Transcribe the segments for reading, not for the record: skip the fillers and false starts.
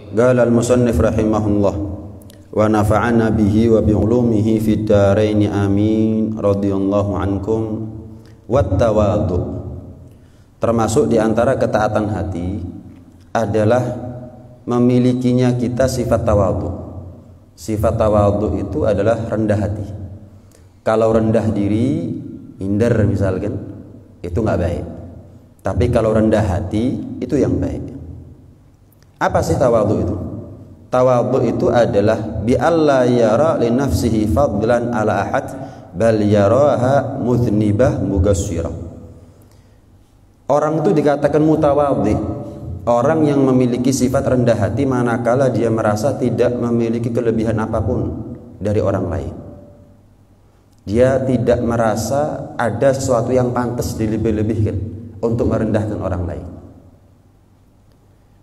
Qala al-musannif rahimahullah wa nafa'ana bihi wa bi'ulumihi fid dharain amin radhiyallahu ankum. Wat tawadhu, termasuk di antara ketaatan hati adalah memilikinya kita sifat tawadhu. Sifat tawadhu itu adalah rendah hati. Kalau rendah diri, minder misalkan, itu nggak baik. Tapi kalau rendah hati, itu yang baik. Apa sih tawadhu itu? Tawadhu itu adalah bi alla yara li nafsihi fadlan ala ahad bal yaraha mudhnibah mugassirah. Orang itu dikatakan mutawadhi, orang yang memiliki sifat rendah hati manakala dia merasa tidak memiliki kelebihan apapun dari orang lain. Dia tidak merasa ada sesuatu yang pantas dilebih-lebihkan untuk merendahkan orang lain.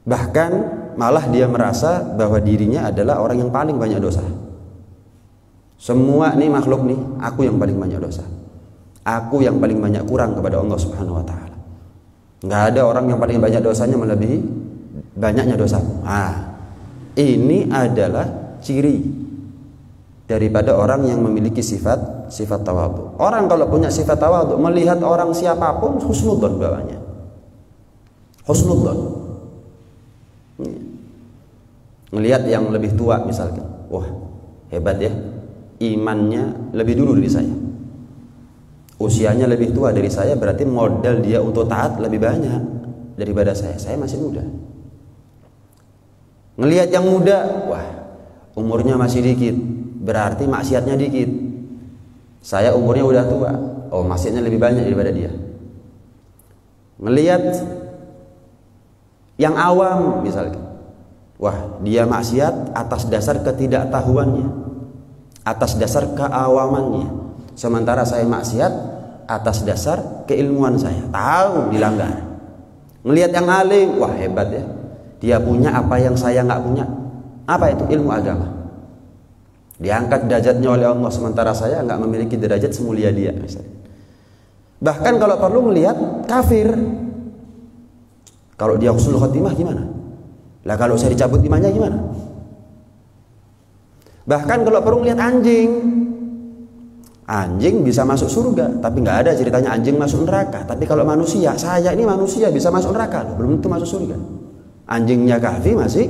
Bahkan malah dia merasa bahwa dirinya adalah orang yang paling banyak dosa. Semua nih makhluk nih, aku yang paling banyak dosa. Aku yang paling banyak kurang kepada Allah Subhanahu wa taala. Enggak ada orang yang paling banyak dosanya melebihi banyaknya dosa. Ini adalah ciri daripada orang yang memiliki sifat tawadhu. Orang kalau punya sifat tawadhu, melihat orang siapapun husnudzon bawahnya. Husnudzon. Ngelihat yang lebih tua misalkan, wah hebat ya, imannya lebih dulu dari saya, usianya lebih tua dari saya, berarti modal dia untuk taat lebih banyak daripada saya masih muda. Ngelihat yang muda, wah umurnya masih dikit, berarti maksiatnya dikit. Saya umurnya udah tua, oh maksiatnya lebih banyak daripada dia. Ngelihat yang awam misalkan, wah dia maksiat atas dasar ketidaktahuannya, atas dasar keawamannya. Sementara saya maksiat atas dasar keilmuan saya, tahu dilanggar. Ngelihat yang alim, wah hebat ya, dia punya apa yang saya nggak punya. Apa itu? Ilmu agama. Diangkat derajatnya oleh Allah, sementara saya nggak memiliki derajat semulia dia misalnya. Bahkan kalau perlu melihat kafir, kalau dia husnul khotimah gimana? Lah kalau saya dicabut imannya gimana? Bahkan kalau perlu lihat anjing bisa masuk surga, tapi nggak ada ceritanya anjing masuk neraka. Tapi kalau manusia, saya ini manusia bisa masuk neraka, belum tentu masuk surga. Anjingnya kafir masih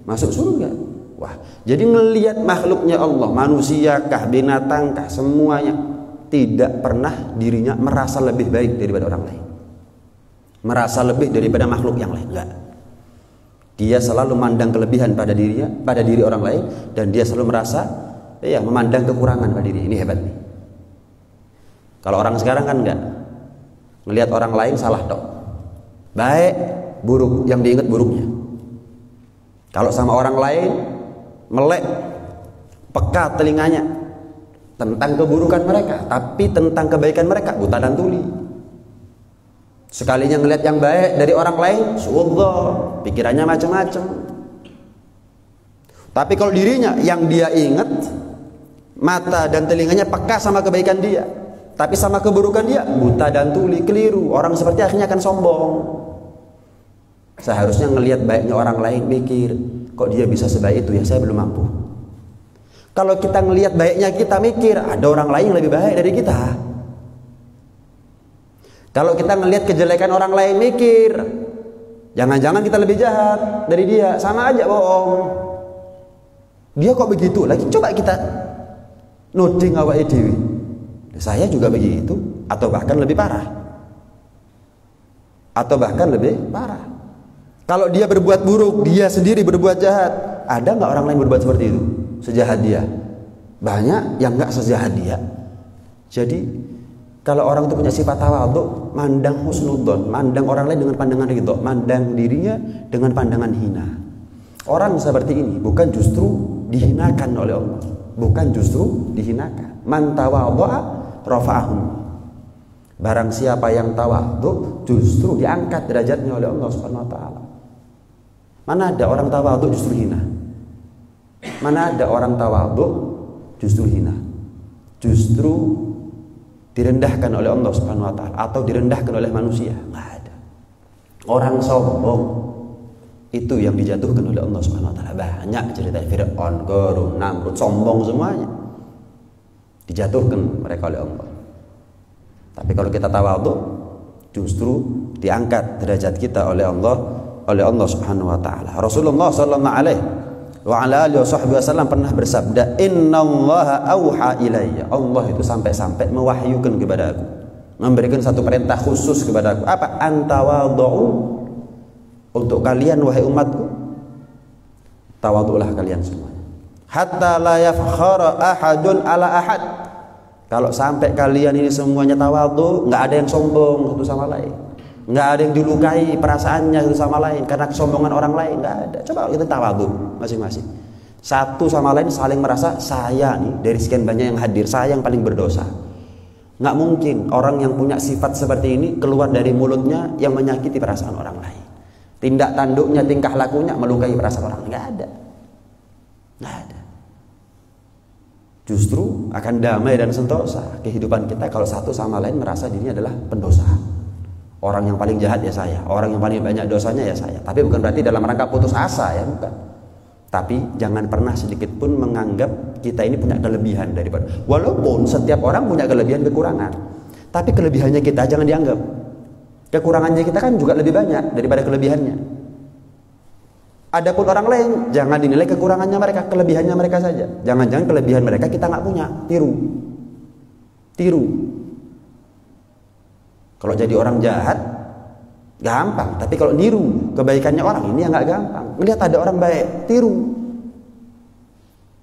masuk surga. Wah, jadi ngelihat makhluknya Allah, manusia kah, binatang kah, semuanya tidak pernah dirinya merasa lebih baik daripada orang lain, merasa lebih daripada makhluk yang lain. Enggak. Dia selalu memandang kelebihan pada dirinya, pada diri orang lain, dan dia selalu merasa memandang kekurangan pada diri. Ini hebat nih. Kalau orang sekarang kan enggak. Ngelihat orang lain salah tok. Baik, buruk, yang diingat buruknya. Kalau sama orang lain melek, peka telinganya tentang keburukan mereka, tapi tentang kebaikan mereka buta dan tuli. Sekalinya ngelihat yang baik dari orang lain, suudzon, pikirannya macam-macam. Tapi kalau dirinya yang dia ingat, mata dan telinganya peka sama kebaikan dia, tapi sama keburukan dia buta dan tuli, keliru. Orang seperti akhirnya akan sombong. Seharusnya ngelihat baiknya orang lain, mikir, kok dia bisa sebaik itu ya, saya belum mampu. Kalau kita ngelihat baiknya kita mikir, ada orang lain yang lebih baik dari kita. Kalau kita ngelihat kejelekan orang lain, mikir, jangan-jangan kita lebih jahat dari dia, sama aja bohong. Dia kok begitu? Lagi coba kita nuding awake dhewe. Saya juga begitu, atau bahkan lebih parah. Atau bahkan lebih parah. Kalau dia berbuat buruk, dia sendiri berbuat jahat, ada nggak orang lain berbuat seperti itu? Sejahat dia? Banyak yang nggak sejahat dia. Jadi kalau orang itu punya sifat tawadhu, mandang husnudzon, mandang orang lain dengan pandangan ridho, mandang dirinya dengan pandangan hina. Orang seperti ini bukan justru dihinakan oleh Allah, bukan justru dihinakan. Man tawadhu'a rafa'ahum. Barang siapa yang tawadhu, justru diangkat derajatnya oleh Allah Subhanahu wa taala. Mana ada orang tawadhu justru hina? Mana ada orang tawadhu justru hina? Justru direndahkan oleh Allah Subhanahu wa taala atau direndahkan oleh manusia? Enggak ada. Orang sombong Itu yang dijatuhkan oleh Allah Subhanahu wa taala. Banyak cerita Fir'aun, Qarun, Namrud, sombong semuanya. Dijatuhkan mereka oleh Allah. Tapi kalau kita tawadhu, justru diangkat derajat kita oleh Allah Subhanahu wa taala. Rasulullah sallallahu alaihi wa ala alihi wasallam pernah bersabda, "Innallaha auha ilayya." Allah itu sampai-sampai mewahyukan kepada aku, memberikan satu perintah khusus kepada aku. Apa? Antawadhu. Untuk kalian wahai umatku, tawadhulah kalian semuanya. Hatta la yafkhara ahadun ala ahad. Kalau sampai kalian ini semuanya tawadhu, nggak ada yang sombong satu sama lain, nggak ada yang dilukai perasaannya satu sama lain karena kesombongan orang lain, nggak ada. Coba kita tawadhu masing-masing, satu sama lain saling merasa saya nih dari sekian banyak yang hadir, saya yang paling berdosa. Nggak mungkin orang yang punya sifat seperti ini keluar dari mulutnya yang menyakiti perasaan orang lain. Tindak tanduknya, tingkah lakunya melukai perasaan orang. Nggak ada. Justru akan damai dan sentosa kehidupan kita kalau satu sama lain merasa dirinya adalah pendosa. Orang yang paling jahat ya saya, orang yang paling banyak dosanya ya saya. Tapi bukan berarti dalam rangka putus asa ya, bukan. Tapi jangan pernah sedikit pun menganggap kita ini punya kelebihan daripada. Walaupun setiap orang punya kelebihan kekurangan, tapi kelebihannya kita jangan dianggap. Kekurangannya kita kan juga lebih banyak daripada kelebihannya. Adapun orang lain jangan dinilai kekurangannya mereka, kelebihannya mereka saja. Jangan-jangan kelebihan mereka kita nggak punya, tiru. Kalau jadi orang jahat gampang, tapi kalau niru kebaikannya orang ini yang nggak gampang. Melihat ada orang baik, tiru.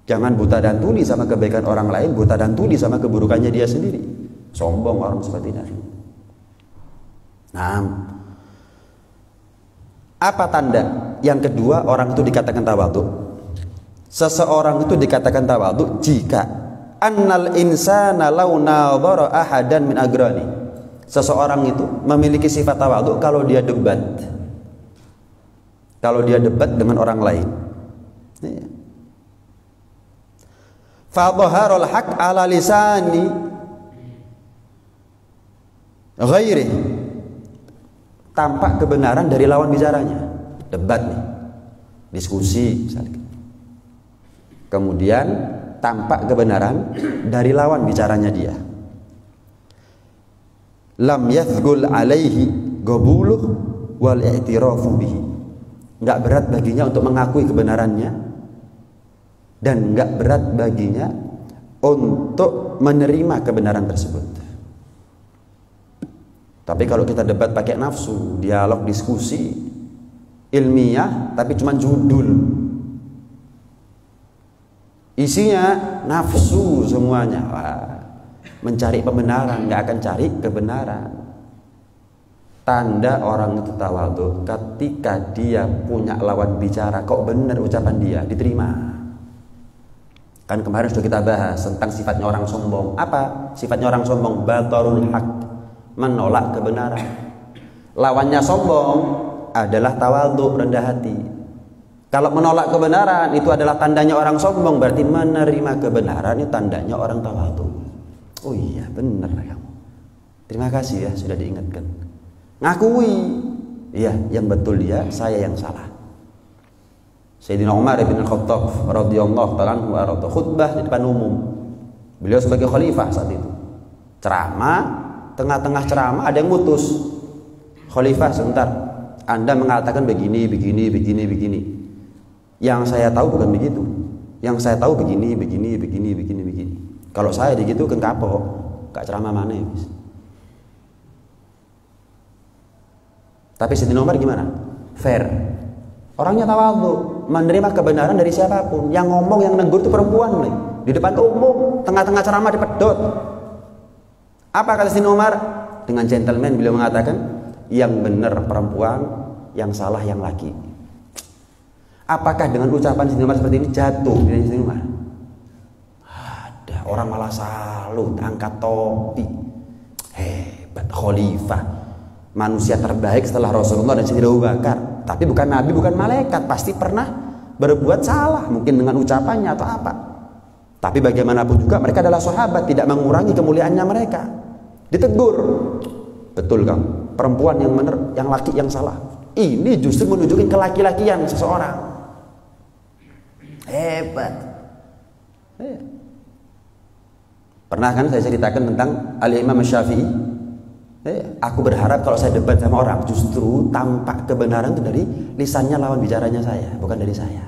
Jangan buta dan tuli sama kebaikan orang lain, buta dan tuli sama keburukannya dia sendiri. Sombong orang seperti ini. Nah, apa tanda yang kedua orang itu dikatakan tawadhu? Seseorang itu dikatakan tawadhu jika annal insana law nadhara ahadan min agrani. Seseorang itu memiliki sifat tawadhu kalau dia debat. Kalau dia debat dengan orang lain. Fa dhaharul haqq ala lisani ghairi. Tampak kebenaran dari lawan bicaranya. Debat nih, diskusi misalnya. Kemudian tampak kebenaran dari lawan bicaranya dia. Lam yathqul alaihi qabuluh wal i'tirafu bihi. Enggak berat baginya untuk mengakui kebenarannya dan enggak berat baginya untuk menerima kebenaran tersebut. Tapi kalau kita debat pakai nafsu, dialog, diskusi ilmiah, tapi cuma judul, isinya nafsu semuanya. Wah, mencari pembenaran, nggak akan cari kebenaran. Tanda orang itu tawadhu ketika dia punya lawan bicara, kok benar ucapan dia, diterima. Kan kemarin sudah kita bahas tentang sifatnya orang sombong. Apa sifatnya orang sombong? Batarul haq, menolak kebenaran. Lawannya sombong adalah tawadhu, rendah hati. Kalau menolak kebenaran itu adalah tandanya orang sombong, berarti menerima kebenaran itu tandanya orang tawadhu. Oh iya, benar kamu. Terima kasih ya sudah diingatkan. Ngakui, iya yang betul dia, saya yang salah. Sayyidina Umar bin Khattab radhiyallahu ta'ala anhu khutbah di depan umum. Beliau sebagai khalifah saat itu. Ceramah, tengah-tengah ceramah ada yang mutus. Khalifah, sebentar. Anda mengatakan begini. Yang saya tahu bukan begitu. Yang saya tahu begini. Kalau saya begitu kan kapok. Gak ceramah mana ya. Tapi Sayyidina Umar gimana? Fair. Orangnya tawadhu, menerima kebenaran dari siapapun. Yang ngomong, yang negur itu perempuan nih. Di depan umum, tengah-tengah ceramah dipedot. Apa kata Sayyidina Umar? Dengan gentleman beliau mengatakan, yang benar perempuan, yang salah yang laki. Apakah dengan ucapan Sayyidina Umar seperti ini jatuh dari Sayyidina Umar? Ada orang malah salut, angkat topi. Hebat, khalifah, manusia terbaik setelah Rasulullah dan Sayyidina Abu Bakar. Tapi bukan nabi, bukan malaikat, pasti pernah berbuat salah, mungkin dengan ucapannya atau apa. Tapi bagaimanapun juga mereka adalah sahabat, tidak mengurangi kemuliaannya mereka. Ditegur, betul kamu, perempuan yang benar, yang laki yang salah. Ini justru menunjukkan kelaki-lakian seseorang. Hebat. Pernah kan saya ceritakan tentang Al-Imam Syafi'i. Aku berharap kalau saya debat sama orang, justru tampak kebenaran itu dari lisannya lawan bicaranya saya, bukan dari saya.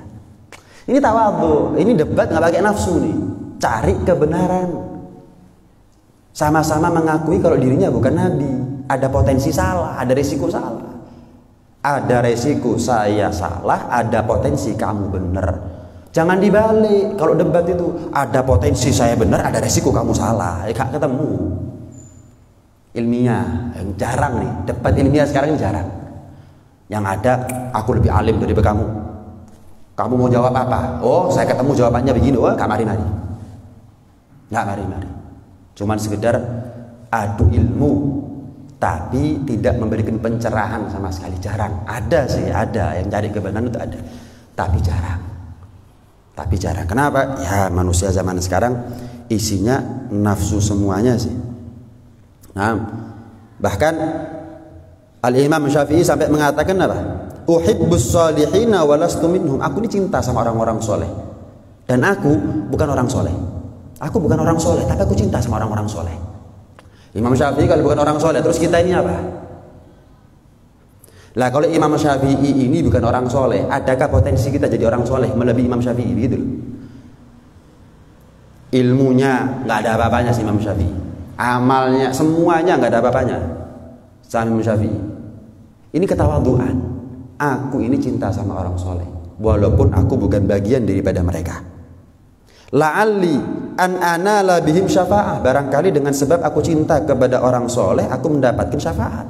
Ini tawadhu, ini debat nggak pakai nafsu nih, cari kebenaran. Sama-sama mengakui kalau dirinya bukan nabi, ada potensi salah, ada resiko salah. Ada resiko saya salah, ada potensi kamu benar. Jangan dibalik. Kalau debat itu ada potensi saya benar, ada resiko kamu salah. Gak ketemu. Ilmiah yang jarang nih. Debat ilmiah sekarang ini jarang. Yang ada aku lebih alim daripada kamu. Kamu mau jawab apa? Oh, saya ketemu jawabannya begini. Oh, gak mari-mari. Gak mari-mari. Cuman sekedar adu ilmu, tapi tidak memberikan pencerahan sama sekali. Jarang. Ada sih, ada yang cari kebenaran itu ada, tapi jarang. Kenapa? Ya manusia zaman sekarang isinya nafsu semuanya sih. Nah, bahkan Al-Imam Syafi'i sampai mengatakan apa? Uhibbus salihina walastu minhum. Aku ini cinta sama orang-orang soleh, dan aku bukan orang soleh. Aku bukan orang soleh, tapi aku cinta sama orang-orang soleh. Imam Syafi'i kalau bukan orang soleh, terus kita ini apa? Lah kalau Imam Syafi'i ini bukan orang soleh, adakah potensi kita jadi orang soleh melebihi Imam Syafi'i gitu loh? Ilmunya nggak ada apa-apanya sih Imam Syafi'i, amalnya semuanya nggak ada apa-apanya sama Imam Syafi'i. Ini ketawaduan. Aku ini cinta sama orang soleh, walaupun aku bukan bagian daripada mereka. La'alli an anala bihim syafa'ah, barangkali dengan sebab aku cinta kepada orang soleh aku mendapatkan syafaat.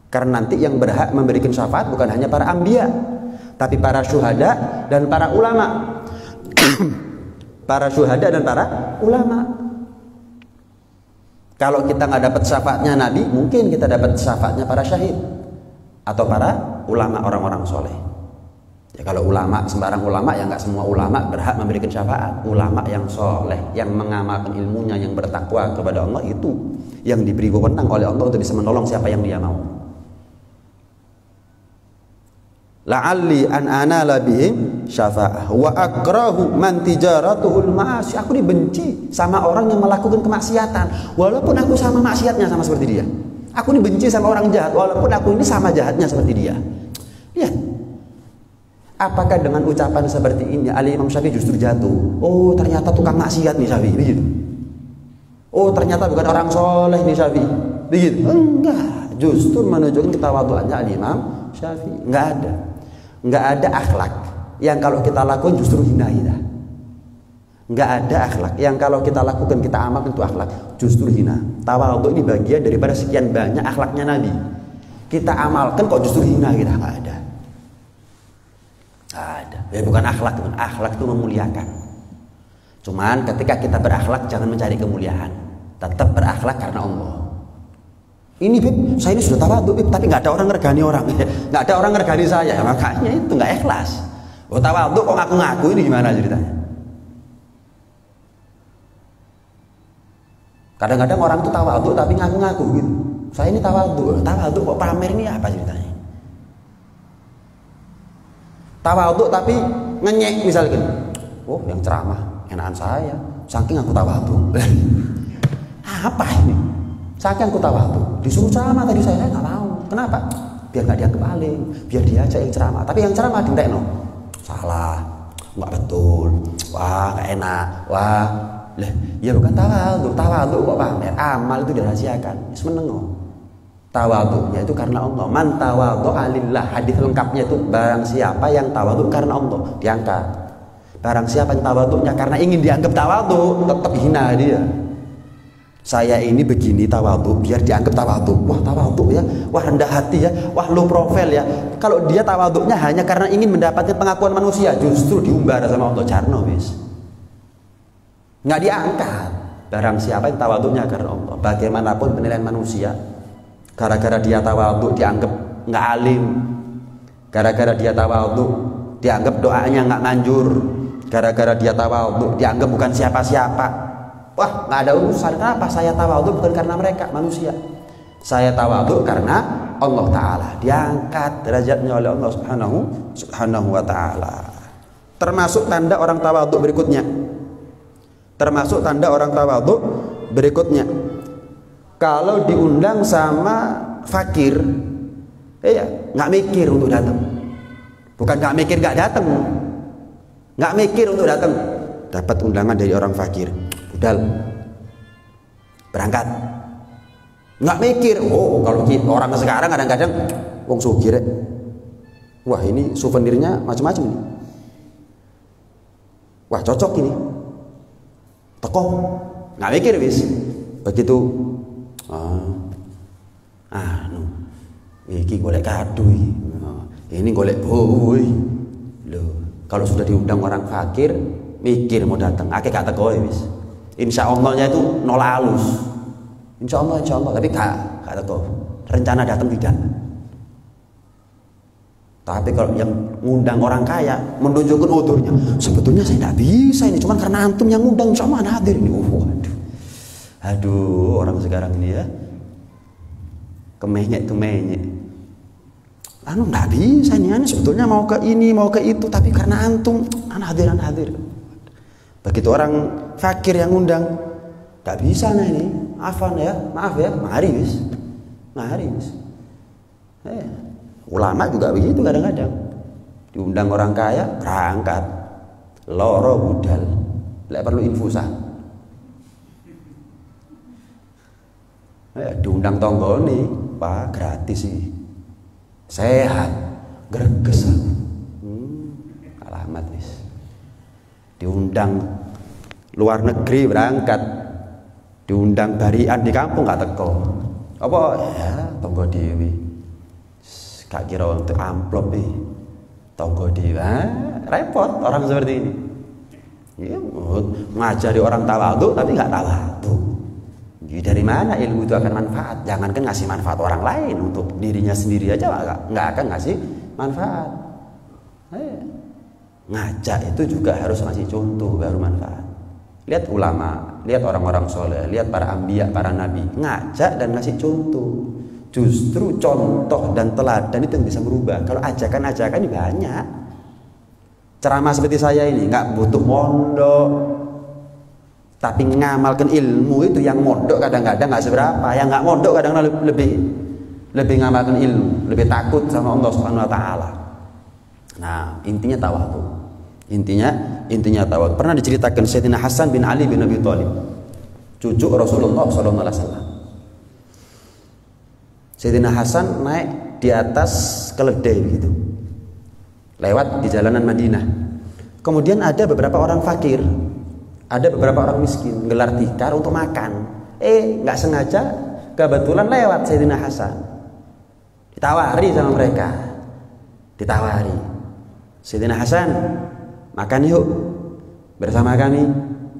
Karena nanti yang berhak memberikan syafaat bukan hanya para anbiya, tapi para syuhada dan para ulama. Para syuhada dan para ulama. Kalau kita nggak dapat syafaatnya Nabi, mungkin kita dapat syafaatnya para syahid atau para ulama, orang-orang soleh. Ya kalau ulama, sembarang ulama, ya nggak semua ulama berhak memberikan syafaat. Ulama yang soleh, yang mengamalkan ilmunya, yang bertakwa kepada Allah, itu yang diberi wewenang oleh Allah untuk bisa menolong siapa yang dia mau. La'alli an anala bihim syafa'ah wa akrahu man tijaratuhul ma'asyi. Aku dibenci sama orang yang melakukan kemaksiatan walaupun aku sama maksiatnya sama seperti dia. Aku dibenci sama orang jahat walaupun aku ini sama jahatnya seperti dia. Lihat. Apakah dengan ucapan seperti ini Al-Imam Syafi'i justru jatuh? Oh, ternyata tukang maksiat nih Syafi'i, begitu. Oh, ternyata bukan orang soleh nih Syafi'i, begitu. Enggak, justru menunjukkan ketawaduannya Al-Imam Syafi'i. Enggak ada akhlak yang kalau kita lakukan justru hina kita. Enggak ada akhlak yang kalau kita lakukan, kita amalkan itu akhlak justru hina. Tawadhu ini bagian daripada sekian banyak akhlaknya Nabi. Kita amalkan kok justru hina kita, enggak ada. Ada. Ya bukan akhlak, akhlak itu memuliakan. Cuman ketika kita berakhlak jangan mencari kemuliaan, tetap berakhlak karena Allah. Ini Bib, saya ini sudah tawadhu Bib, tapi nggak ada orang ngergani orang, nggak ada orang ngergani saya, makanya itu nggak ikhlas. Oh tawadhu kok ngaku-ngaku, ini gimana ceritanya? Kadang-kadang orang itu tawadhu tapi ngaku-ngaku gitu. Saya ini tawadhu kok pamer, ini apa ceritanya? Tawadhu tapi ngenyek misalnya, oh yang ceramah enakan saya, saking aku tawadhu. Apa ini? Saking aku tawadhu, disuruh ceramah tadi saya nggak mau. Kenapa? Biar nggak dianggap alim, biar dia aja yang ceramah. Tapi yang ceramah dintekno, salah, nggak betul, wah nggak enak, wah, lah, ya bukan tawadhu kok pamer. Amal itu dirahasiakan, semenengo. Tawadhunya itu karena Allah. Man tawadhu'a lillah, hadis lengkapnya itu barang siapa yang tawadhu karena Allah diangkat. Barang siapa yang tawadhunya karena ingin dianggap tawadhu, tetap hina dia. Saya ini begini tawadhu biar dianggap tawadhu. Wah tawadhu ya, wah rendah hati ya, wah low profile ya. Kalau dia tawadhunya hanya karena ingin mendapatkan pengakuan manusia, justru diumbar sama Allah, jarno wis. Nggak diangkat. Barang siapa yang tawadhunya karena Allah, bagaimanapun penilaian manusia, gara-gara dia tawadhu dianggap nggak alim, gara-gara dia tawadhu dianggap doanya nggak manjur, gara-gara dia tawadhu dianggap bukan siapa-siapa. Wah, nggak ada urusan. Kenapa saya tawadhu? Bukan karena mereka manusia. Saya tawadhu karena Allah Ta'ala. Diangkat derajatnya oleh Allah Subhanahu wa Ta'ala. Termasuk tanda orang tawadhu berikutnya. Kalau diundang sama fakir, nggak mikir untuk datang. Bukan nggak mikir nggak datang, nggak mikir untuk datang. Dapat undangan dari orang fakir, budal, berangkat. Nggak mikir. Oh, kalau orang sekarang kadang-kadang wong sugih, wah ini souvenirnya macam-macam ini. Wah cocok ini. Teko, nggak mikir wis. Begitu, iki golek kado, ini golek boy. Loh, kalau sudah diundang orang fakir, mikir mau datang, akeh gak teko wis. Insya Allahnya itu nol halus. Insya Allah, tapi gak teko. Rencana datang tidak. Tapi kalau yang ngundang orang kaya menunjukkan udurnya, sebetulnya saya tidak bisa ini, cuman karena antum yang ngundang, insya Allah hadir ini. Aduh, orang sekarang ini ya, kemenyek. Nggak bisa nih, sebetulnya mau ke ini, mau ke itu, tapi karena antum, hadir. Begitu orang fakir yang ngundang, nggak bisa nih ini, maaf ya, mari wis. Ulama juga begitu kadang-kadang. Diundang orang kaya, berangkat. Loro budal. Lek perlu infusan. Diundang tonggo nih, Pak, gratis sih. Sehat, greges. Alamat wis. Diundang luar negeri berangkat. Diundang barian di kampung gak teko. Apa ya, tonggo dewi. Gak kira untuk amplop nih, tonggo dia repot orang seperti ini. Ya, ngajari orang tawadhu tapi nggak tawadhu. Jadi dari mana ilmu itu akan manfaat? Jangankan ngasih manfaat orang lain, untuk dirinya sendiri aja nggak akan ngasih manfaat. Ngajak itu juga harus ngasih contoh baru manfaat. Lihat ulama, lihat orang-orang soleh, lihat para anbiya, para nabi, ngajak dan ngasih contoh. Justru contoh dan teladan itu yang bisa merubah. Kalau ajakan-ajakan ini banyak. Ceramah seperti saya ini nggak butuh mondok, tapi ngamalkan ilmu itu. Yang mondok kadang-kadang nggak seberapa, yang nggak mondok kadang-kadang lebih ngamalkan ilmu, lebih takut sama Allah Subhanahu Wa Taala. Nah, intinya tawadhu. Intinya tawadhu. Pernah diceritakan Sayyidina Hasan bin Ali bin Abi Thalib, cucu Rasulullah Sallallahu Alaihi Wasallam. Sayyidina Hasan naik di atas keledai begitu, lewat di jalanan Madinah. Kemudian ada beberapa orang fakir, ada beberapa orang miskin gelar tikar untuk makan. Nggak sengaja kebetulan lewat Sayyidina Hasan. Ditawari sama mereka, Sayyidina Hasan, makan yuk bersama kami.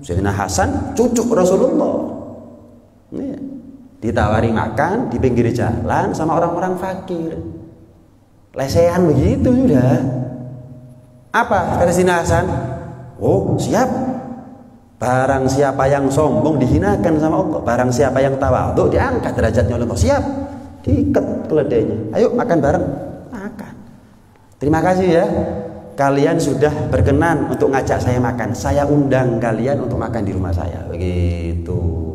Sayyidina Hasan cucu Rasulullah. Ditawari makan di pinggir jalan sama orang-orang fakir. Lesehan begitu sudah. Apa kata Sayyidina Hasan? Oh, siap. Barang siapa yang sombong dihinakan sama Allah. Barang siapa yang tawadhu diangkat derajatnya oleh Allah. Siap. Diikat keledainya. Ayo makan bareng. Makan. Terima kasih ya. Kalian sudah berkenan untuk ngajak saya makan. Saya undang kalian untuk makan di rumah saya. Begitu.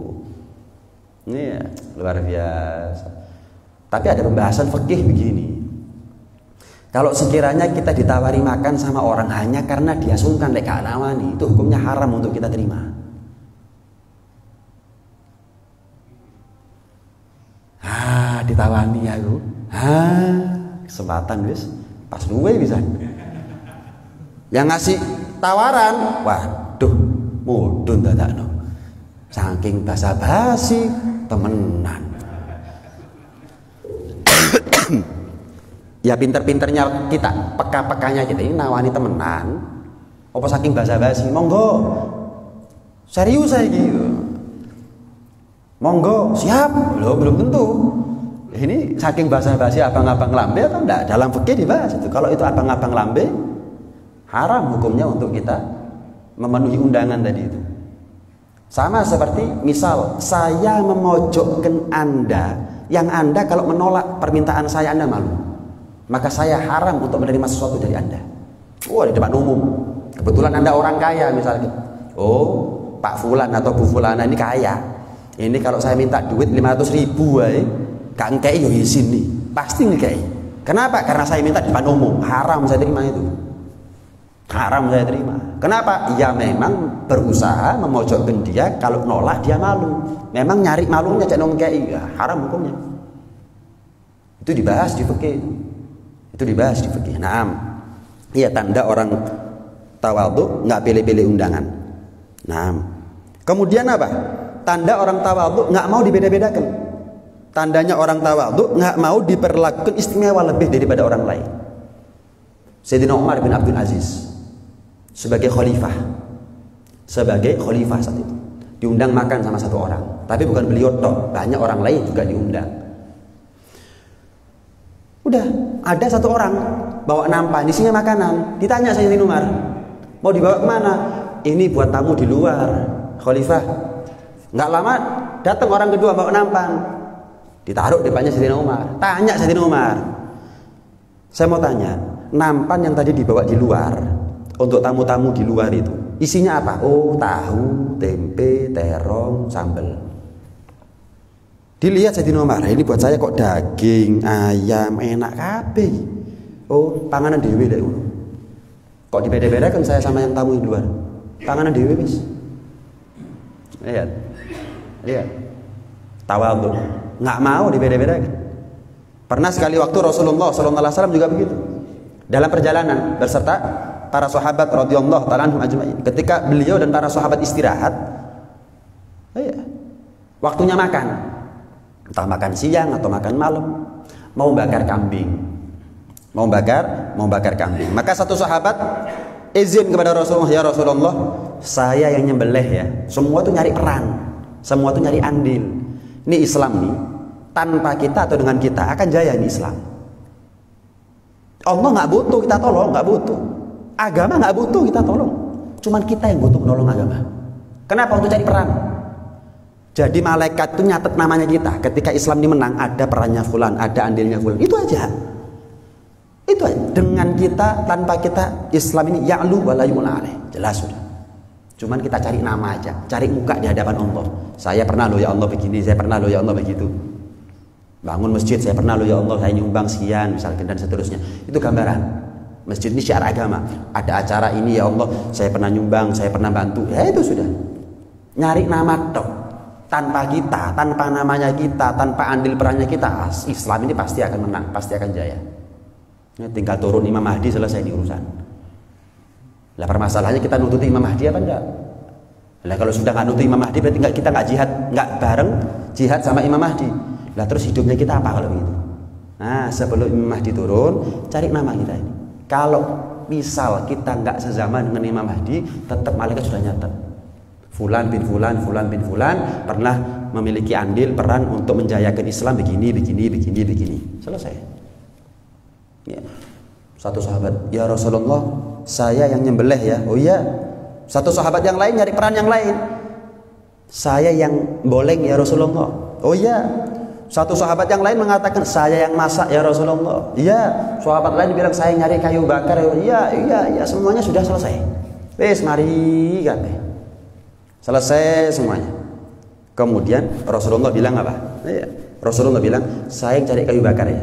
Ini ya, luar biasa. Tapi ada pembahasan fikih begini. Kalau sekiranya kita ditawari makan sama orang hanya karena dia sungkan lek gak nawani, itu hukumnya haram untuk kita terima. Ditawani aku. Kesempatan wis pas luwe bisa. Yang ngasih tawaran, waduh, mudun dadakno. Saking basa-basi temenan. Ya pinter-pinternya kita, peka-pekanya kita ini nawani temenan. Apa saking basa-basi? Monggo. Serius saya gitu. Monggo, siap. Loh, belum tentu. Ini saking basa-basi abang-abang lambe atau enggak? Dalam fikih dibahas itu. Kalau itu abang-abang lambe, haram hukumnya untuk kita memenuhi undangan tadi itu. Sama seperti misal saya memojokkan Anda Yang Anda kalau menolak permintaan saya Anda malu. Maka saya haram untuk menerima sesuatu dari Anda. Oh, di depan umum. Kebetulan Anda orang kaya misalnya. Oh, Pak Fulan atau Bu Fulana ini kaya. Ini kalau saya minta duit 500.000 wae, gak ngekei yo izin nih. Pasti ngekei. Kenapa? Karena saya minta di depan umum. Haram saya terima itu. Haram saya terima. Kenapa? Ya memang berusaha memojokkan dia, kalau nolak dia malu. Memang nyari malunya cek ngekei. Ya, haram hukumnya. Itu dibahas di fikih. Itu dibahas di fikih. Naam. Iya, tanda orang tawadhu nggak pilih-pilih undangan. Naam. Kemudian apa? Tanda orang tawadhu nggak mau dibeda-bedakan. Tandanya orang tawadhu nggak mau diperlakukan istimewa lebih daripada orang lain. Sayyidina Umar bin Abdul Aziz sebagai khalifah saat itu diundang makan sama satu orang, tapi bukan beliau tok, banyak orang lain juga diundang. Udah ada satu orang bawa nampan, isinya makanan. Ditanya Sayyidina Umar, mau dibawa kemana? Ini buat tamu di luar, khalifah. Nggak lama datang orang kedua bawa nampan, ditaruh depannya Sayyidina Umar. Tanya Sayyidina Umar, saya mau tanya, nampan yang tadi dibawa di luar untuk tamu-tamu di luar itu isinya apa? Oh, tahu, tempe, terong, sambal. Dilihat Sayyidina Umar, ini buat saya kok daging, ayam, enak kabeh. Oh, panganan dewe lek ngono. Kok dibeda-bedakan saya sama yang tamu di luar? Panganan dewe wis. Lihat. Lihat. Tawadhu. Enggak mau dibeda-bedakan. Pernah sekali waktu Rasulullah sallallahu alaihi wasallam juga begitu. Dalam perjalanan berserta para sahabat radhiyallahu taala anhum ajma'in. Ketika beliau dan para sahabat istirahat, waktunya makan. Entah makan siang atau makan malam, mau bakar kambing, mau bakar kambing. Maka satu sahabat izin kepada Rasulullah, ya Rasulullah, saya yang nyembelih ya. Semua tuh nyari peran, semua tuh nyari andil. Ini Islam nih, tanpa kita atau dengan kita akan jaya ini Islam. Allah nggak butuh kita tolong, nggak butuh. Agama nggak butuh kita tolong, cuman kita yang butuh menolong agama. Kenapa? Untuk cari peran. Jadi malaikat itu nyatet namanya kita. Ketika Islam ini menang, ada perannya fulan, ada andilnya fulan. Itu aja. Itu aja. Dengan kita, tanpa kita, Islam ini ya'lu wa la yu'la alaih. Jelas sudah. Cuman kita cari nama aja, cari muka di hadapan Allah. Saya pernah loh ya Allah begini, saya pernah loh ya Allah begitu. Bangun masjid, saya pernah loh ya Allah, saya nyumbang sekian, misalkan dan seterusnya. Itu gambaran. Masjid ini syiar agama. Ada acara ini ya Allah, saya pernah nyumbang, saya pernah bantu. Ya itu sudah. Nyari nama tok. Tanpa kita, tanpa namanya kita, tanpa andil perannya kita, Islam ini pasti akan menang, pasti akan jaya. Tinggal turun Imam Mahdi, selesai di urusan. Lah permasalahannya kita nututi Imam Mahdi apa enggak? Lah kalau sudah nggak nututi Imam Mahdi berarti kita nggak jihad, nggak bareng jihad sama Imam Mahdi. Lah terus hidupnya kita apa kalau begitu? Nah, sebelum Imam Mahdi turun, cari nama kita ini. Kalau misal kita nggak sezaman dengan Imam Mahdi, tetap malaikat sudah nyatet. Fulan bin Fulan, Fulan bin Fulan pernah memiliki andil peran untuk menjayakan Islam begini. Selesai. Ya. Satu sahabat, ya Rasulullah, saya yang nyembelih ya. Oh iya. Satu sahabat yang lain nyari peran yang lain. Saya yang boleng ya Rasulullah. Oh iya. Satu sahabat yang lain mengatakan saya yang masak ya Rasulullah. Iya. Sahabat lain bilang saya nyari kayu bakar. Iya. Semuanya sudah selesai. Wes mari kabeh. Selesai semuanya. Kemudian Rasulullah bilang apa? Rasulullah bilang, saya yang cari kayu bakar ya.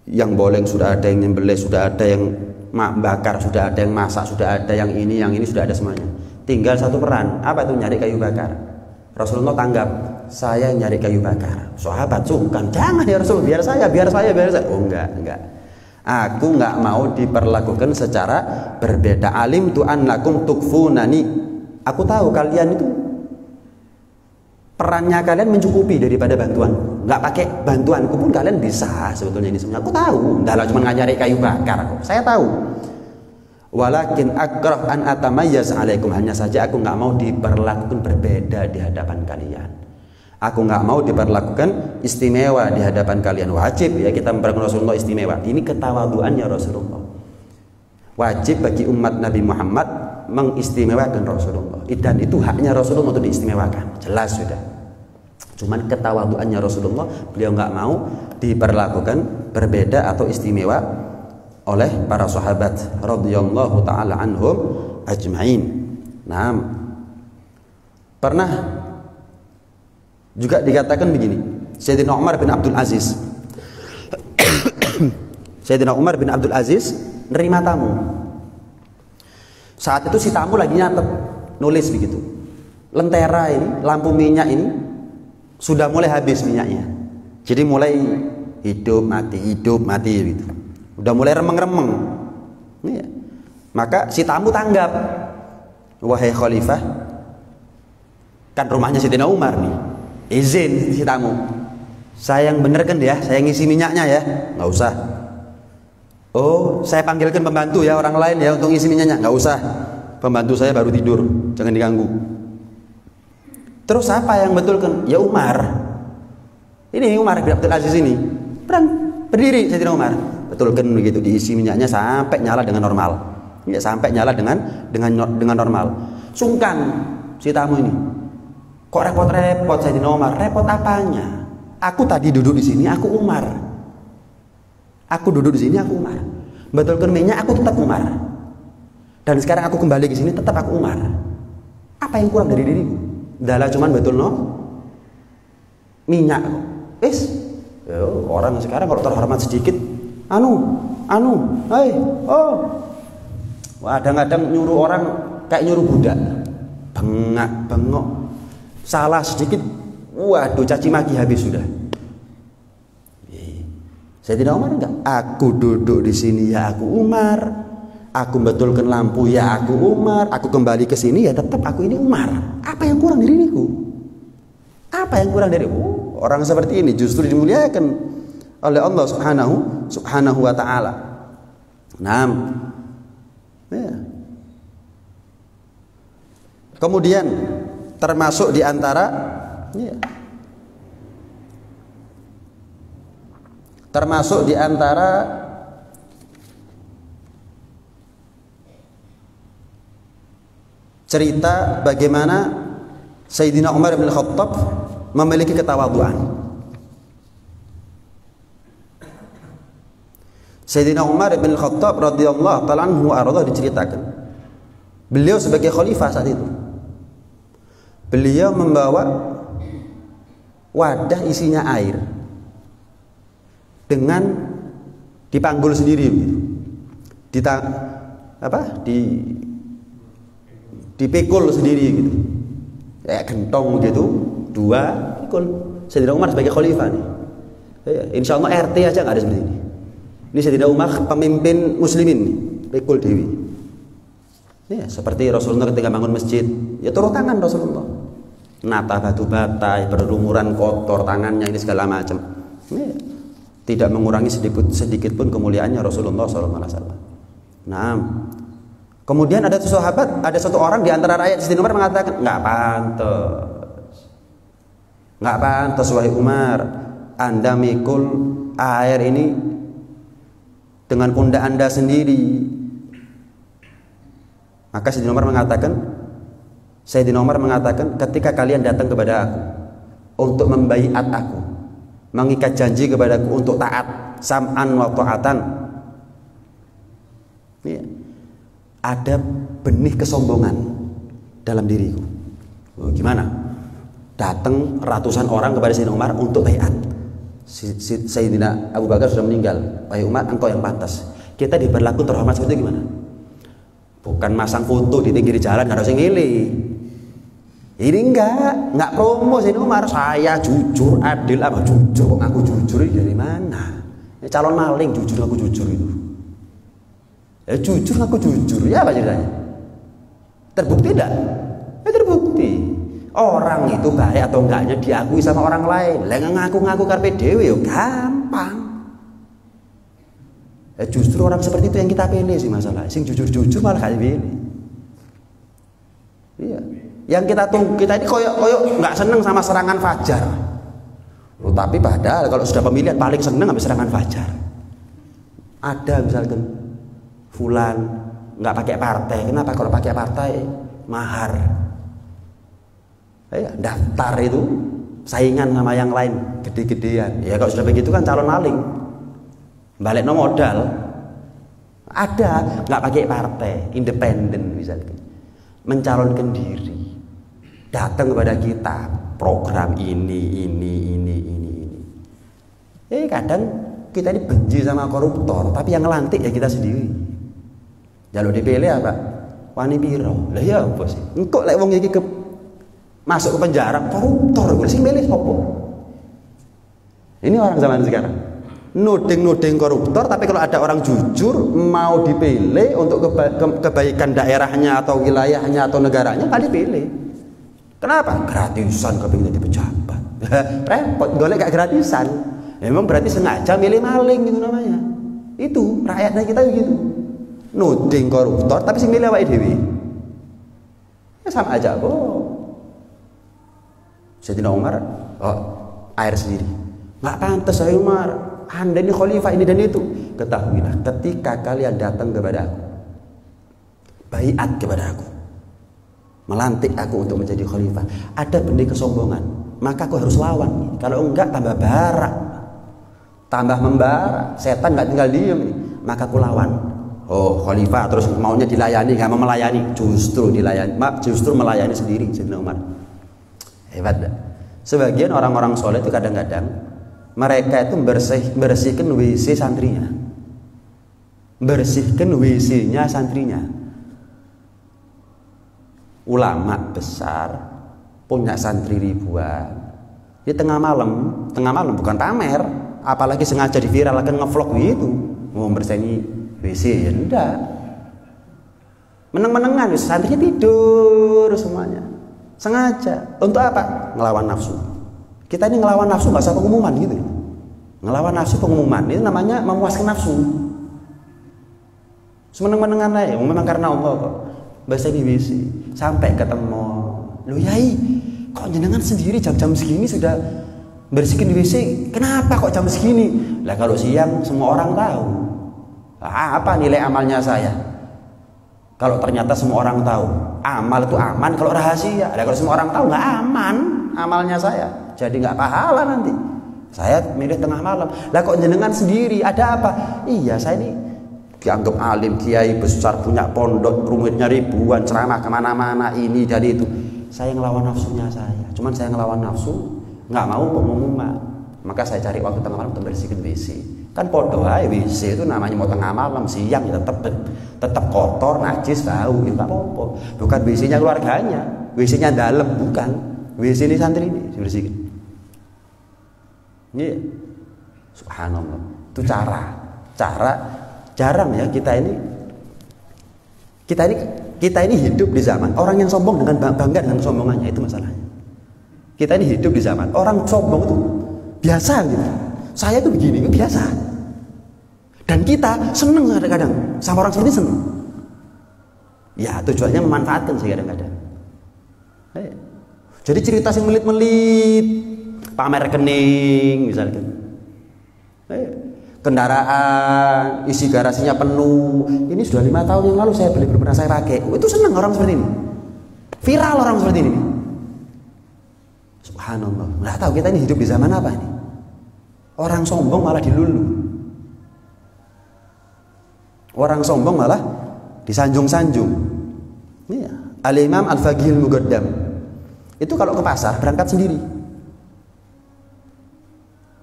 Yang boleng sudah ada, yang nyembelih sudah ada, yang bakar sudah ada, yang masak sudah ada, yang ini sudah ada semuanya. Tinggal satu peran, apa itu? Nyari kayu bakar. Rasulullah tanggap, saya yang nyari kayu bakar. Sahabat sungkan, jangan ya Rasul, biar saya. Oh enggak. Aku nggak mau diperlakukan secara berbeda. Alim tu annakum tukfunani. Aku tahu kalian itu perannya kalian mencukupi daripada bantuan. Nggak pakai bantuanku pun kalian bisa sebetulnya ini semuanya. Aku tahu. Dalam cuma ngajari kayu bakar kok. Saya tahu. Walakin akrah an atamayyaz alaikum. Hanya saja aku nggak mau diperlakukan berbeda di hadapan kalian. Aku nggak mau diperlakukan istimewa di hadapan kalian. Wajib ya kita memperlakukan Rasulullah istimewa. Ini ketawaduannya Rasulullah. Wajib bagi umat Nabi Muhammad mengistimewakan Rasulullah. Dan itu haknya Rasulullah untuk diistimewakan. Jelas sudah. Cuman ketawaduannya Rasulullah, beliau nggak mau diperlakukan berbeda atau istimewa oleh para sahabat radhiyallahu taala anhum ajmain. Nah, pernah juga dikatakan begini, Sayyidina Umar bin Abdul Aziz Sayyidina Umar bin Abdul Aziz nerima tamu. Saat itu si tamu lagi nyatet, nulis begitu. Lentera ini, lampu minyak ini sudah mulai habis minyaknya. Jadi mulai hidup mati gitu. Udah mulai remeng-remeng. Ya. Maka si tamu tanggap, wahai khalifah, kan rumahnya Sayyidina Umar nih. Izin si tamu, saya yang bener kan ya, saya ngisi minyaknya ya. Nggak usah. Oh, saya panggilkan pembantu ya, orang lain ya untuk ngisi minyaknya. Nggak usah, pembantu saya baru tidur, jangan diganggu. Terus siapa yang betulkan? Ya Umar. Ini Umar bin Abdul Aziz ini. Berdiri Sayyidina Umar, betulkan begitu, diisi minyaknya sampai nyala dengan normal. Ya, sampai nyala dengan normal. Sungkan si tamu ini. Kok repot-repot Sayyidina Umar? Repot apanya? Aku tadi duduk di sini, aku Umar. Aku duduk di sini, aku Umar. Betulkan minyak, aku tetap Umar. Dan sekarang aku kembali ke sini, tetap aku Umar. Apa yang kurang dari diriku? Dalah cuman betul no minyak. Wis, orang sekarang kalau terhormat sedikit, kadang-kadang nyuruh orang kayak nyuruh budak, bengok, salah sedikit, waduh caci maki habis sudah. Sayyidina Umar enggak, aku duduk di sini ya aku Umar, aku betulkan lampu ya aku Umar, aku kembali ke sini ya tetap aku ini Umar. Apa yang kurang dari diriku? Apa yang kurang dari orang seperti ini justru dimuliakan oleh Allah Subhanahu wa taala. Nah, ya. Kemudian termasuk di antara ya, termasuk di antara cerita bagaimana Sayyidina Umar bin Khattab memiliki ketawaduan. Sayyidina Umar bin Khattab radhiyallahu ta'ala anhu arda diceritakan, beliau sebagai khalifah saat itu, beliau membawa wadah isinya air dengan dipanggul sendiri begitu. Dipikul sendiri gitu. Kayak gentong gitu, 2 pikul. Sayyidina Umar sebagai khalifah nih. Insya Allah RT aja nggak ada seperti ini. Ini Sayyidina Umar pemimpin muslimin nih, pikul dewi. Ya, seperti Rasulullah ketika bangun masjid, ya turun tangan Rasulullah. Nata batu bata, berlumuran kotor tangannya ini segala macam. Ya, tidak mengurangi sedikit pun kemuliaannya Rasulullah SAW. Nah, kemudian ada satu orang di antara rakyat Sayyidina Umar mengatakan, nggak pantas wahai Umar, Anda mikul air ini dengan pundak Anda sendiri. Maka Sayyidina Umar mengatakan, ketika kalian datang kepada aku untuk membaiat aku, mengikat janji kepadaku untuk taat, sam'an wa ta'atan, ya, ada benih kesombongan dalam diriku. Gimana? Datang ratusan orang kepada Sayyidina Umar untuk baiat. Sayyidina Abu Bakar sudah meninggal. Wahai Umar, engkau yang pantas. Kita diberlaku terhormat seperti itu gimana? Bukan masang foto di pinggir jalan nggak ada yang ngilih. Ini enggak promo Sayyidina Umar. Saya jujur, adil, apa jujur? Kok aku jujur ini dari mana? Ya, calon maling jujur aku jujur itu. Ya jujur aku jujur. Ya apa ceritanya? Terbukti enggak? Ya terbukti. Orang itu baik atau enggaknya diakui sama orang lain. Lah ngaku-ngaku karpe dhewe yo gampang. Ya justru orang seperti itu yang kita pilih sih masalah. Sing jujur-jujur malah gak dipilih. Iya. Yang kita ini koyok nggak seneng sama serangan fajar. Tapi padahal kalau sudah pemilihan paling seneng sama serangan fajar. Ada misalkan fulan nggak pakai partai. Kenapa? Kalau pakai partai mahar. Ya, daftar itu saingan sama yang lain gede-gedean. Ya kalau sudah begitu kan calon maling, balik no modal. Ada nggak pakai partai, independen misalnya, mencalonkan diri, datang kepada kita program ini. Kadang kita ini benci sama koruptor, tapi yang ngelantik ya kita sendiri. Jalur dipilih apa? Wani piro? Lah ya apa sih? Engkau lek wong iki masuk ke penjara koruptor, gue sih milih sopo. Ini orang zaman sekarang nuding koruptor, tapi kalau ada orang jujur mau dipilih untuk kebaikan daerahnya atau wilayahnya atau negaranya, nggak dipilih. Kenapa? Gratisan kepingin jadi pejabat. Repot, golek gak gratisan. Memang berarti sengaja milih maling gitu namanya. Itu rakyatnya kita begitu. Nuding koruptor, tapi sing milih awake dhewe. Ya sama aja kok. Sayyidina Umar, air sendiri. Nggak pantas saya Umar. Anda ini khalifah ini dan itu. Ketahuilah, ketika kalian datang kepada aku, baiat kepada aku, melantik aku untuk menjadi khalifah, ada benih kesombongan, maka aku harus lawan. Kalau enggak tambah barak, tambah membara, setan nggak tinggal diem, maka aku lawan. Oh khalifah terus maunya dilayani, nggak mau melayani, justru dilayani, justru melayani sendiri. Sayyidina Umar hebat. Sebagian orang-orang soleh itu kadang-kadang mereka itu bersihkan WC santrinya, bersihkan WC-nya santrinya. Ulama besar punya santri ribuan, di tengah malam bukan pamer, apalagi sengaja diviralkan ngevlog gitu, mau bersihin WC ya enggak, meneng-menengan santrinya tidur semuanya, sengaja untuk apa? Ngelawan nafsu. Kita ini ngelawan nafsu nggak usah pengumuman gitu, ngelawan nafsu pengumuman itu namanya memuaskan nafsu. Semeneng-menengan aja, memang karena Allah kok. Bahasa di WC sampai ketemu, lu yai, kok jenengan sendiri jam-jam segini sudah bersihkan di WC, kenapa kok jam segini? Lah kalau siang semua orang tahu. Apa nilai amalnya saya? Kalau ternyata semua orang tahu, amal itu aman kalau rahasia. Lah kalau semua orang tahu nggak aman amalnya saya, jadi nggak pahala nanti. Saya milih tengah malam. Lah kok jenengan sendiri, ada apa? Iya saya ini dianggap alim, kiai besar, punya pondok, rumitnya ribuan, ceramah kemana-mana, ini jadi itu. Saya ngelawan nafsunya saya. Cuman saya ngelawan nafsu, nggak mau pengumuman. Maka saya cari waktu tengah malam untuk bersihkan WC. Kan podo aja WC itu namanya mau tengah malam, siang ya tetap kotor, najis, bau, ya nggak apa-apa. Bukan WC-nya keluarganya, WC-nya dalam, bukan. WC ini santri ini dibersihkan. Iya, subhanallah. Itu cara jarang ya kita ini hidup di zaman orang yang sombong dengan bangga dengan kesombongannya, itu masalahnya. Kita ini hidup di zaman orang sombong itu biasa gitu. Saya itu begini, itu biasa. Dan kita seneng kadang-kadang sama orang seperti seneng. Ya tujuannya memanfaatkan sih kadang-kadang. Jadi cerita yang melit-melit, pamer rekening misalnya. Kendaraan isi garasinya penuh, ini sudah 5 tahun yang lalu saya beli, belum pernah saya pakai. Itu senang orang seperti ini, viral orang seperti ini. Subhanallah, nggak tahu kita ini hidup di zaman apa ini. Orang sombong malah dilulu, orang sombong malah disanjung-sanjung. Iya. Al-Imam Al-Faqih Al-Muqaddam itu kalau ke pasar berangkat sendiri.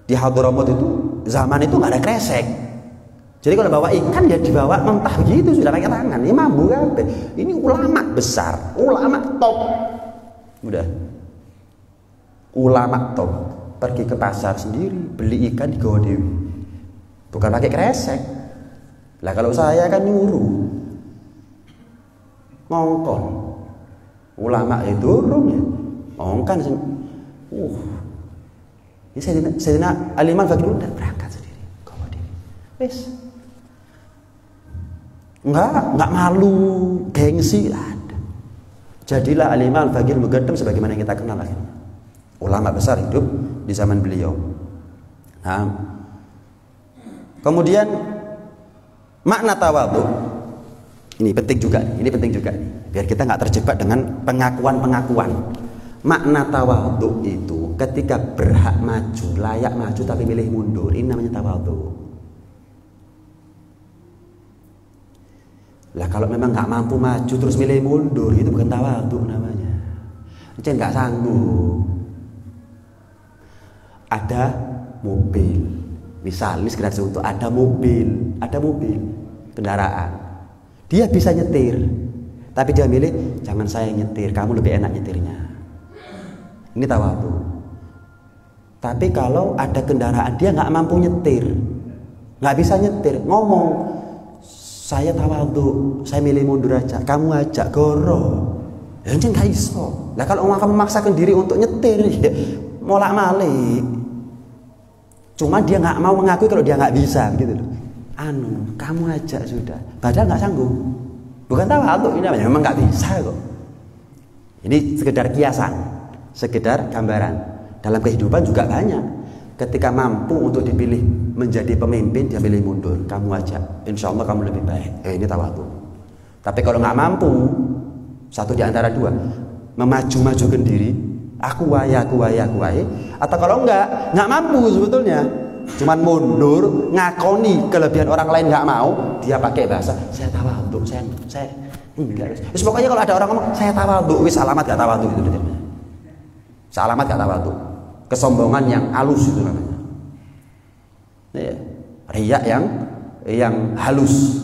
Di Hadramut itu zaman itu nggak ada kresek, jadi kalau bawa ikan ya dibawa mentah begitu, sudah pakai tangan. Ini mampu kan? Ini ulama besar, ulama top, udah ulama top pergi ke pasar sendiri beli ikan di Godewi, bukan pakai kresek. Lah kalau saya kan nyuruh ngongkon, ulama itu urung ya ngongkon. Ini Sayyidina Al-Imam Al-Faqih udah berangkat sendiri, wes, nggak malu, gengsi ada. Jadilah Al-Imam Al-Faqih Al-Muqaddam sebagaimana yang kita kenal akhirnya. Ulama besar hidup di zaman beliau. Nah, kemudian makna tawadhu ini penting juga, biar kita nggak terjebak dengan pengakuan-pengakuan. Makna tawadhu itu ketika berhak maju, layak maju tapi milih mundur, ini namanya tawadhu. Lah kalau memang nggak mampu maju terus milih mundur, itu bukan tawadhu namanya. Itu nggak sanggup. Ada mobil, misal ini sekedar contoh, ada mobil kendaraan, dia bisa nyetir, tapi dia milih jangan saya nyetir, kamu lebih enak nyetirnya. Ini tawadhu. Tapi kalau ada kendaraan dia nggak mampu nyetir, nggak bisa nyetir, ngomong saya tawadhu, saya milih mundur aja, kamu ajak goro, ya jangan nggak iso. Lah kalau kamu memaksakan diri untuk nyetir, ya molak malik. Cuma dia nggak mau mengakui kalau dia nggak bisa, gitu loh. Kamu ajak sudah, padahal nggak sanggup. Bukan tawadhu, ini namanya memang nggak bisa kok. Ini sekedar kiasan, sekedar gambaran. Dalam kehidupan juga banyak. Ketika mampu untuk dipilih menjadi pemimpin, dia pilih mundur. Kamu ajak, insya Allah kamu lebih baik. Ini tawadhu. Tapi kalau nggak mampu, satu di antara dua, memaju-majukan diri, aku wae, atau kalau nggak mampu sebetulnya, cuman mundur, ngakoni kelebihan orang lain nggak mau, dia pakai bahasa saya tawadhu, saya enggak. Terus pokoknya kalau ada orang ngomong saya tawadhu, wis alamat gak tawadhu itu namanya. Alamat gak tawadhu. Kesombongan yang halus itu namanya. Ya, riya yang halus.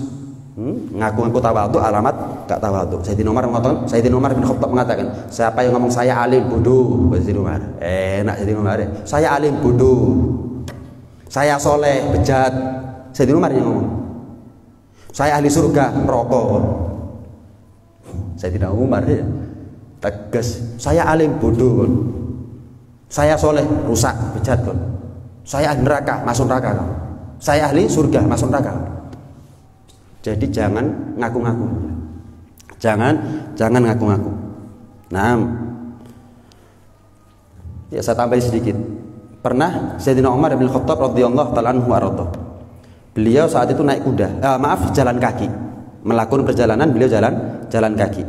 Ngaku-ngaku tawadhu, alamat gak tawadhu. Sayyidina Umar bin Khattab mengatakan, siapa yang ngomong saya alim bodoh, Sayyidina Umar. Enak Sayyidina Umar. Saya alim bodoh. Saya soleh bejat. Sayyidina Umar yang ngomong. Saya ahli surga merokok. Sayyidina Umar ya tegas. Saya alim bodoh. Saya soleh rusak bejat kon. Saya ahli neraka masuk neraka kon. Saya ahli surga masuk neraka. Jadi jangan ngaku-ngaku. Jangan ngaku-ngaku. Nah, ya saya tambahin sedikit. Pernah Sayyidina Umar bin Khattab radhiyallahu ta'ala anhu arda. Beliau saat itu naik kuda, jalan kaki. Melakukan perjalanan beliau jalan kaki.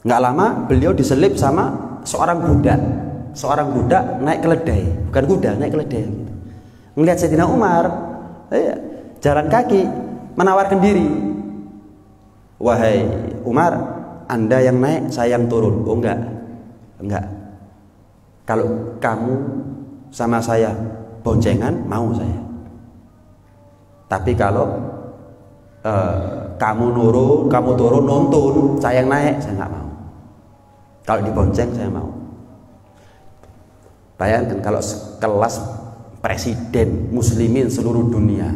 Nggak lama beliau diselip sama seorang budak. Seorang budak naik keledai, bukan kuda, naik keledai. Melihat Sayyidina Umar jalan kaki, menawarkan diri. Wahai Umar, Anda yang naik, saya yang turun. Oh enggak. Kalau kamu sama saya boncengan, mau saya. Tapi kalau kamu turun nuntun, saya yang naik, saya nggak mau. Kalau dibonceng saya mau. Bayangkan kalau kelas presiden muslimin seluruh dunia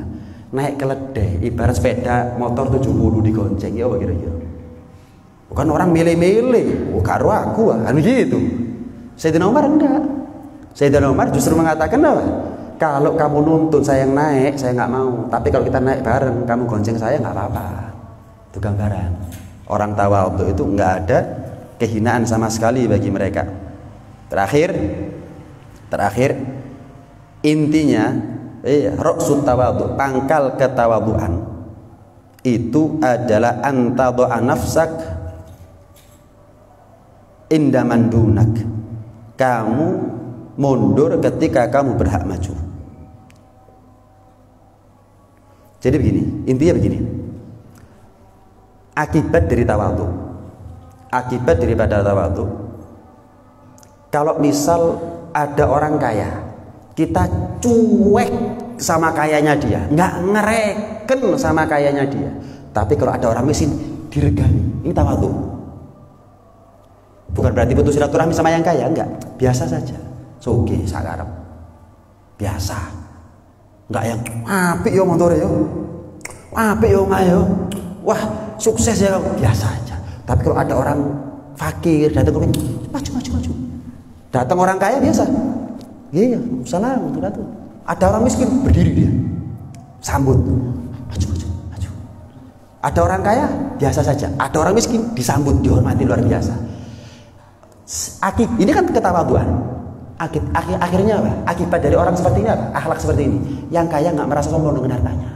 naik keledai, ibarat sepeda motor 70 digonceng, ya apa kira-kira? Bukan orang milih-milih, karo aku kan gitu. Sayyidina Umar enggak. Sayyidina Umar justru mengatakan apa? Kalau kamu nuntun saya yang naik, saya nggak mau. Tapi kalau kita naik bareng, kamu gonceng saya nggak apa-apa. Itu gambaran. Orang tawadhu itu nggak ada kehinaan sama sekali bagi mereka. Terakhir intinya ra'sut tawadhu, pangkal ketawadhuan itu adalah antadha nafsak inda man dunak. Kamu mundur ketika kamu berhak maju. Jadi begini, intinya begini. Akibat daripada tawadhu, kalau misal ada orang kaya, kita cuek sama kayanya dia, nggak ngereken sama kayanya dia. Tapi kalau ada orang miskin, diregani. Ini tawadhu. Bukan berarti putus silaturahmi sama yang kaya, enggak. Biasa saja. Soge sakarep. Biasa. Enggak yang apik yo montore yo. Apik yo ngayo. Wah, sukses ya kamu. Biasa aja. Tapi kalau ada orang fakir datang ke maju. Datang orang kaya biasa. Iya, salam datang. Ada orang miskin berdiri dia. Sambut. Maju. Ada orang kaya biasa saja. Ada orang miskin disambut, dihormati luar biasa. Ini kan ketawadhuan. Akhirnya apa? Akibat dari orang seperti ini apa? Akhlak seperti ini. Yang kaya nggak merasa sombong dengan hartanya.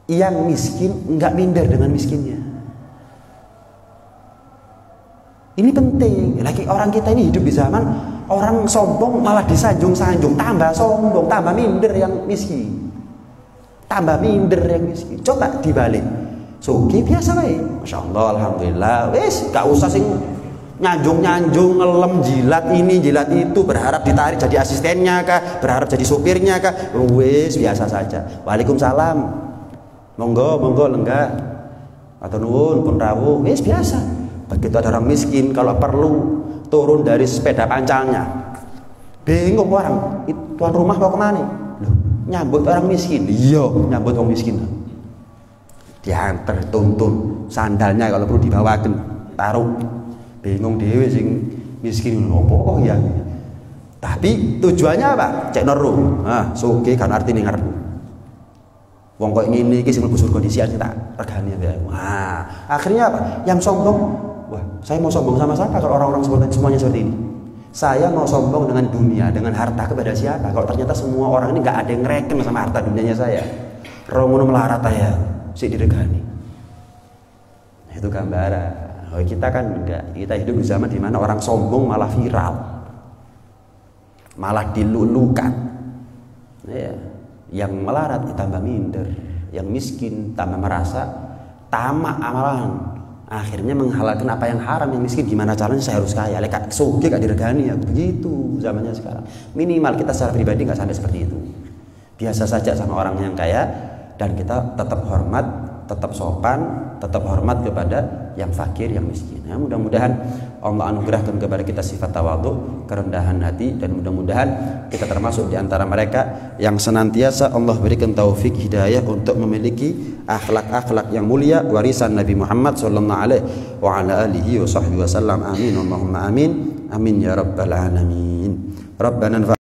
Yang miskin nggak minder dengan miskinnya. Ini penting. Lagi orang kita ini hidup di zaman Orang sombong malah disanjung-sanjung, tambah sombong, tambah minder yang miskin. Tambah minder yang miskin. Coba dibalik. Sugih biasa wae. Masyaallah, alhamdulillah. Wis gak usah sing nyanjung-nyanjung, ngelem, jilat ini, jilat itu, berharap ditarik jadi asistennya kah, berharap jadi supirnya kah. Wis biasa saja. Waalaikumsalam. Monggo lenggah. Atau nuwun pun rawuh. Wis biasa. Begitu ada orang miskin, kalau perlu turun dari sepeda pancalnya, bingung orang, tuan rumah mau kemana? Loh, nyambut orang miskin. Iya, nyambut orang miskin. Diantar, tuntun, sandalnya kalau perlu dibawakan, taruh. Bingung dewe sing miskin opo ya. Tapi tujuannya apa? Cek neru. Ah, sugih kan artine ngarep. Wong kok ngene iki sing mlebu surga disian tak regani ya. Wah, akhirnya apa? Yang sombong, wah, saya mau sombong sama siapa kalau orang-orang semuanya seperti ini? Saya mau sombong dengan dunia, dengan harta kepada siapa? Kalau ternyata semua orang ini nggak ada yang ngereken sama harta dunianya saya. Romono melarat ya, si diregani. Itu gambaran. Oh, kita kan enggak. Kita hidup di zaman di mana orang sombong malah viral, malah dilulukan. Ya. Yang melarat ditambah minder, yang miskin tambah merasa tamak amalan. Akhirnya menghalalkan apa yang haram. Yang miskin gimana caranya saya harus kaya, lek sugih gak diregani ya. Begitu zamannya sekarang. Minimal kita secara pribadi gak sampai seperti itu. Biasa saja sama orang yang kaya, dan kita tetap hormat, tetap sopan, tetap hormat kepada yang fakir, yang miskin. Ya, mudah-mudahan Allah anugerahkan kepada kita sifat tawadhu, kerendahan hati, dan mudah-mudahan kita termasuk di antara mereka yang senantiasa Allah berikan taufik hidayah untuk memiliki akhlak-akhlak yang mulia, warisan Nabi Muhammad sallallahu alaihi wa ala alihi wa sahbihi wasallam. Amin Allahumma amin. Amin ya rabbal alamin. Rabbana